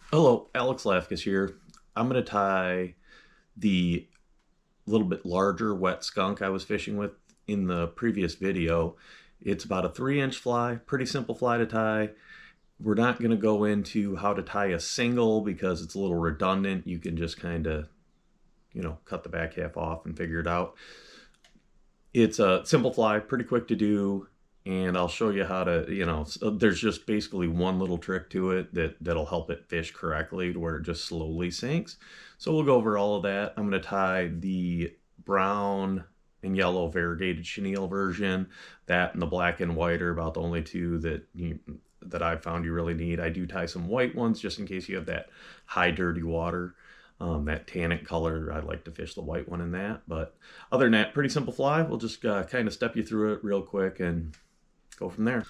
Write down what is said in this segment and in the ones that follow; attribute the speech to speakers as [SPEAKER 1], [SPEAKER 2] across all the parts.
[SPEAKER 1] Hello, Alex Lafkus here. I'm going to tie the little bit larger wet skunk I was fishing with in the previous video. It's about a 3-inch fly, pretty simple fly to tie. We're not going to go into how to tie a single because it's a little redundant. You can just kind of, cut the back half off and figure it out. It's a simple fly, pretty quick to do, and I'll show you how to, there's just basically one little trick to it that'll help it fish correctly to where it just slowly sinks. So we'll go over all of that. I'm going to tie the brown and yellow variegated chenille version. That and the black and white are about the only two that I've found you really need. I do tie some white ones just in case you have that high dirty water. That tannic color, I like to fish the white one in that. But other than that, pretty simple fly. We'll just kind of step you through it real quick and go from there.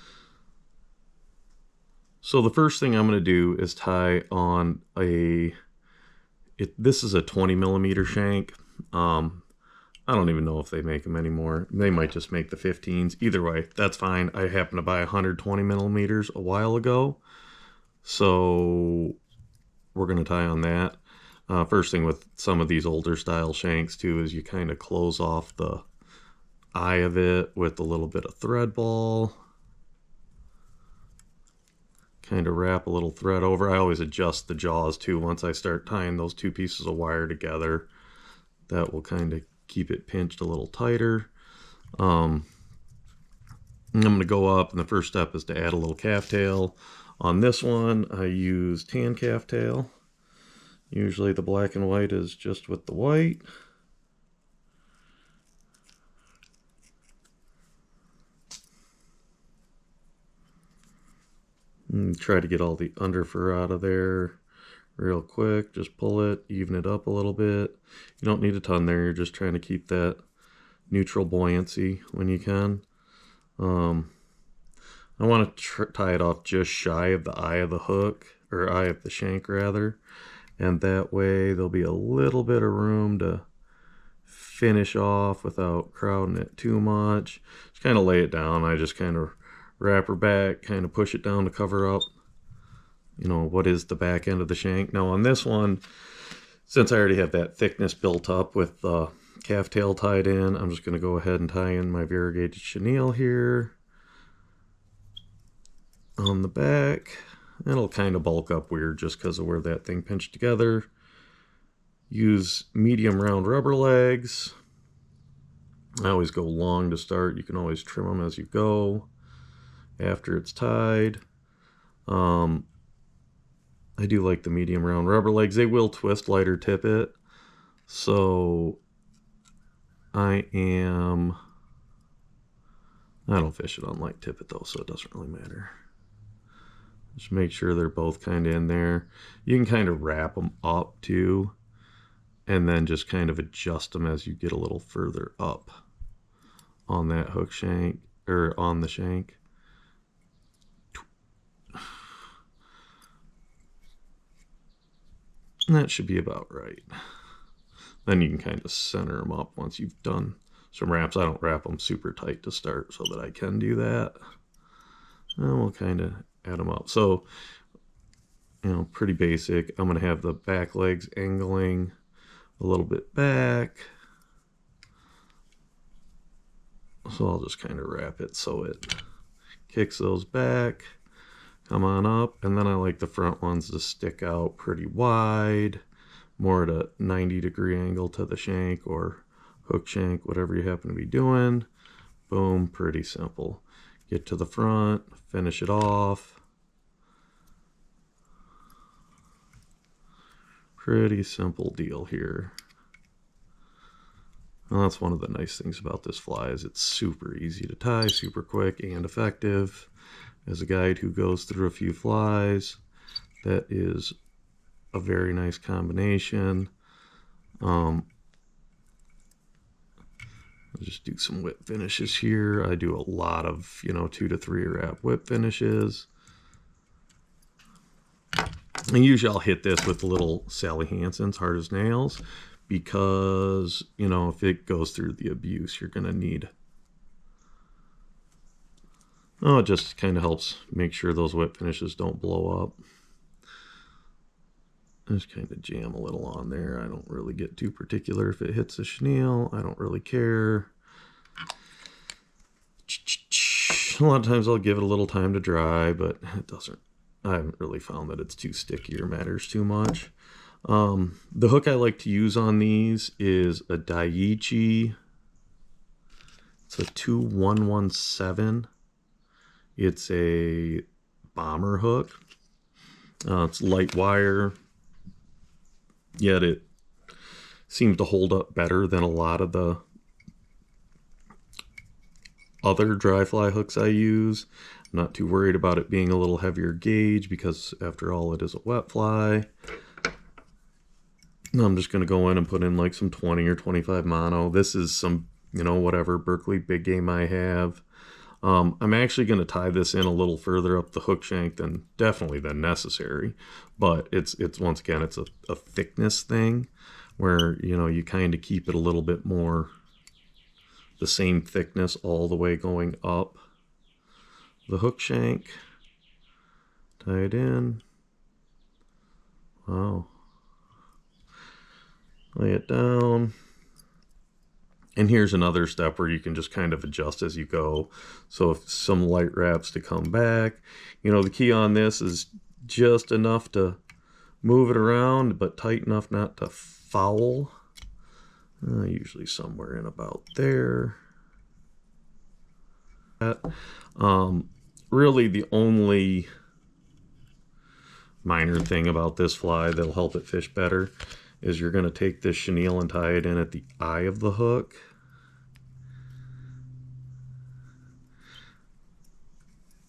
[SPEAKER 1] So the first thing I'm going to do is tie on this is a 20 millimeter shank. I don't even know if they make them anymore. They might just make the 15s. Either way, that's fine. I happened to buy 120 millimeters a while ago. So we're going to tie on that. First thing with some of these older style shanks too is you kind of close off the eye of it with a little bit of thread ball. Kind of wrap a little thread over. I always adjust the jaws too once I start tying those two pieces of wire together. That will kind of keep it pinched a little tighter. I'm going to go up, and the first step is to add a little calf tail. On this one, I use tan calf tail. Usually the black and white is just with the white. And try to get all the underfur out of there real quick. Just pull it, even it up a little bit. You don't need a ton there. You're just trying to keep that neutral buoyancy when you can. I want to tie it off just shy of the eye of the hook, or eye of the shank rather. And that way there'll be a little bit of room to finish off without crowding it too much. Just kind of lay it down. I just kind of wrap her back, kind of push it down to cover up, what is the back end of the shank. Now on this one, since I already have that thickness built up with the calf tail tied in, I'm just going to go ahead and tie in my variegated chenille here on the back. It'll kind of bulk up weird just because of where that thing pinched together. Use medium round rubber legs. I always go long to start. You can always trim them as you go after it's tied. I do like the medium round rubber legs. They will twist lighter tippet. So I don't fish it on light tippet though, so it doesn't really matter. Just make sure they're both kind of in there. You can kind of wrap them up too, and then just kind of adjust them as you get a little further up on that hook shank, or on the shank. And that should be about right. Then you can kind of center them up once you've done some wraps. I don't wrap them super tight to start so that I can do that. And we'll kind of add them up. So, pretty basic. I'm going to have the back legs angling a little bit back. So I'll just kind of wrap it so it kicks those back. Come on up. And then I like the front ones to stick out pretty wide, more at a 90-degree angle to the shank or hook shank, whatever you happen to be doing. Boom, pretty simple. Get to the front, finish it off. Pretty simple deal here. Well, that's one of the nice things about this fly is it's super easy to tie, super quick and effective. As a guide who goes through a few flies, that is a very nice combination. I'll just do some whip finishes here. I do a lot of, 2 to 3 wrap whip finishes. And usually I'll hit this with little Sally Hansen's hard as nails because, if it goes through the abuse, you're going to need. Oh, it just kind of helps make sure those whip finishes don't blow up. Just kind of jam a little on there. I don't really get too particular if it hits the chenille. I don't really care. A lot of times I'll give it a little time to dry, but it doesn't. I haven't really found that it's too sticky or matters too much. The hook I like to use on these is a Daiichi. It's a 2117. It's a bomber hook. It's light wire, yet it seems to hold up better than a lot of the other dry fly hooks I use. I'm not too worried about it being a little heavier gauge because after all it is a wet fly. I'm just going to go in and put in like some 20 or 25 mono. This is some, you know, whatever Berkeley big game I have. I'm actually going to tie this in a little further up the hook shank than necessary, but it's once again, it's a thickness thing where, you know, you kind of keep it a little bit more the same thickness all the way going up the hook shank. Tie it in. Wow. Lay it down. And here's another step where you can just kind of adjust as you go. So if some light wraps to come back, you know, the key on this is just enough to move it around, but tight enough not to foul. Usually somewhere in about there. Really the only minor thing about this fly that'll help it fish better is you're going to take this chenille and tie it in at the eye of the hook.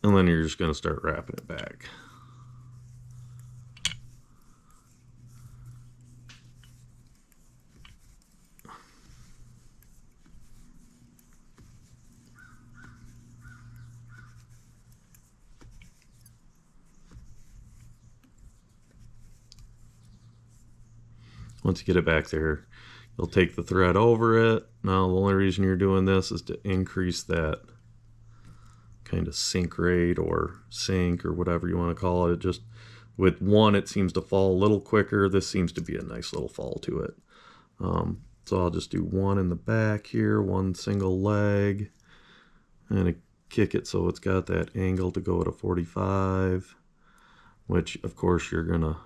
[SPEAKER 1] And then you're just going to start wrapping it back. Once you get it back there, you'll take the thread over it. Now, the only reason you're doing this is to increase that kind of sink rate or sink or whatever you want to call it. Just with one, it seems to fall a little quicker. This seems to be a nice little fall to it. So I'll just do one in the back here, one single leg, and kick it so it's got that angle to go at a 45, which of course you're going to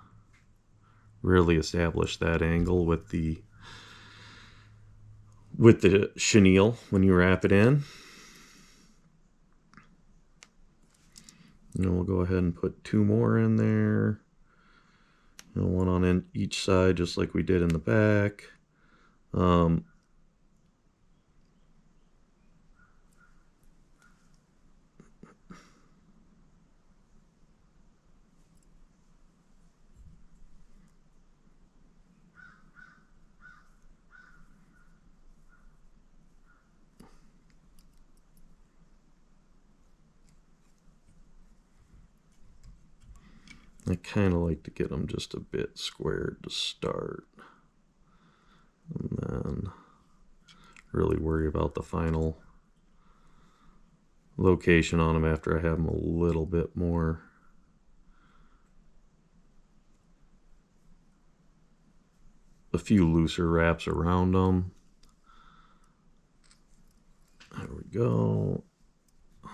[SPEAKER 1] really establish that angle with the chenille when you wrap it in. And we'll go ahead and put two more in there. And one on each side, just like we did in the back. I kind of like to get them just a bit squared to start, and then really worry about the final location on them after I have them a little bit more a few looser wraps around them. There we go.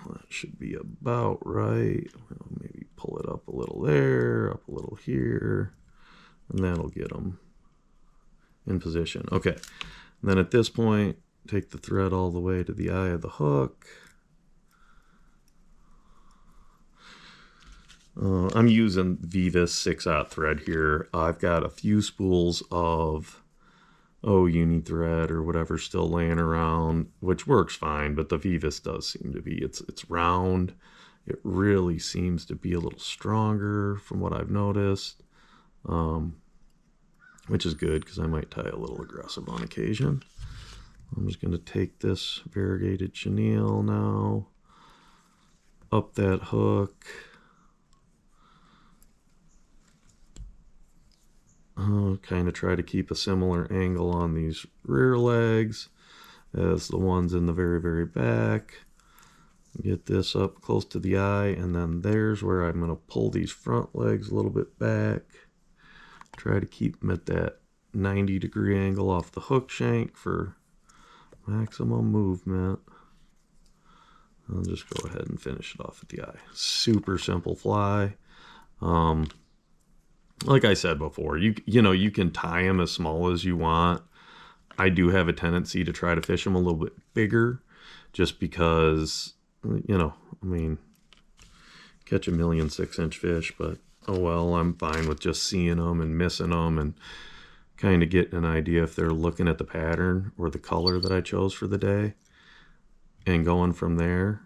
[SPEAKER 1] That should be about right. I'll maybe pull it up a little there, up a little here, and that'll get them in position. Okay, and then at this point, take the thread all the way to the eye of the hook. I'm using Vivis 6/0 thread here. I've got a few spools of uni thread or whatever still laying around, which works fine, but the Vivis does seem to be, it's round. It really seems to be a little stronger from what I've noticed, which is good because I might tie a little aggressive on occasion. I'm just going to take this variegated chenille now, up that hook. Kind of try to keep a similar angle on these rear legs as the ones in the very, very back. Get this up close to the eye, and then there's where I'm going to pull these front legs a little bit back. Try to keep them at that 90-degree angle off the hook shank for maximum movement. I'll just go ahead and finish it off at the eye. Super simple fly. Like I said before, you know, you can tie them as small as you want. I do have a tendency to try to fish them a little bit bigger, just because, you know, I mean, catch a million 6-inch fish, but oh well, I'm fine with just seeing them and missing them and kind of getting an idea if they're looking at the pattern or the color that I chose for the day and going from there.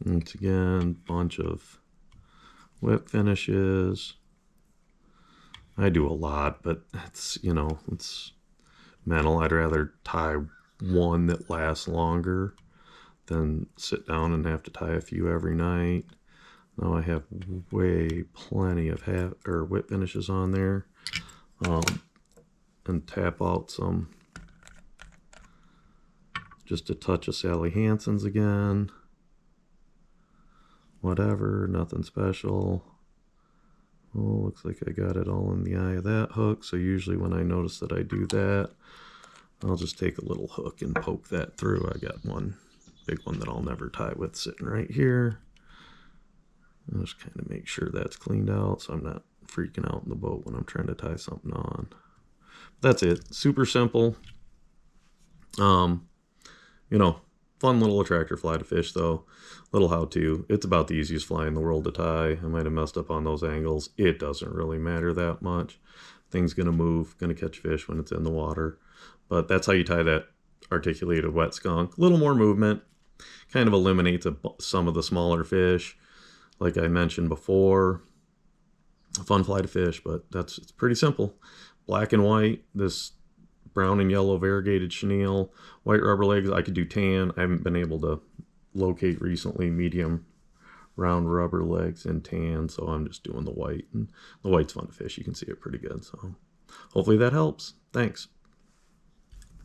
[SPEAKER 1] Once again, bunch of whip finishes. I do a lot, but it's, you know, it's mental. I'd rather tie one that lasts longer than sit down and have to tie a few every night. Now I have plenty of whip finishes on there. And tap out some, just a touch of Sally Hansen's again. Whatever, nothing special. Oh, looks like I got it all in the eye of that hook. So usually when I notice that I do that, I'll just take a little hook and poke that through. I got one big one that I'll never tie with sitting right here. I'll just kind of make sure that's cleaned out so I'm not freaking out in the boat when I'm trying to tie something on. That's it. Super simple. You know, fun little attractor fly to fish though. Little how-to. It's about the easiest fly in the world to tie. I might have messed up on those angles. It doesn't really matter that much. Thing's gonna move, gonna catch fish when it's in the water. But that's how you tie that articulated wet skunk. A little more movement. Kind of eliminates some of the smaller fish. Like I mentioned before, a fun fly to fish, but it's pretty simple. Black and white, this brown and yellow variegated chenille, white rubber legs. I could do tan. I haven't been able to locate recently medium round rubber legs and tan, so I'm just doing the white. And the white's fun to fish. You can see it pretty good. So hopefully that helps. Thanks.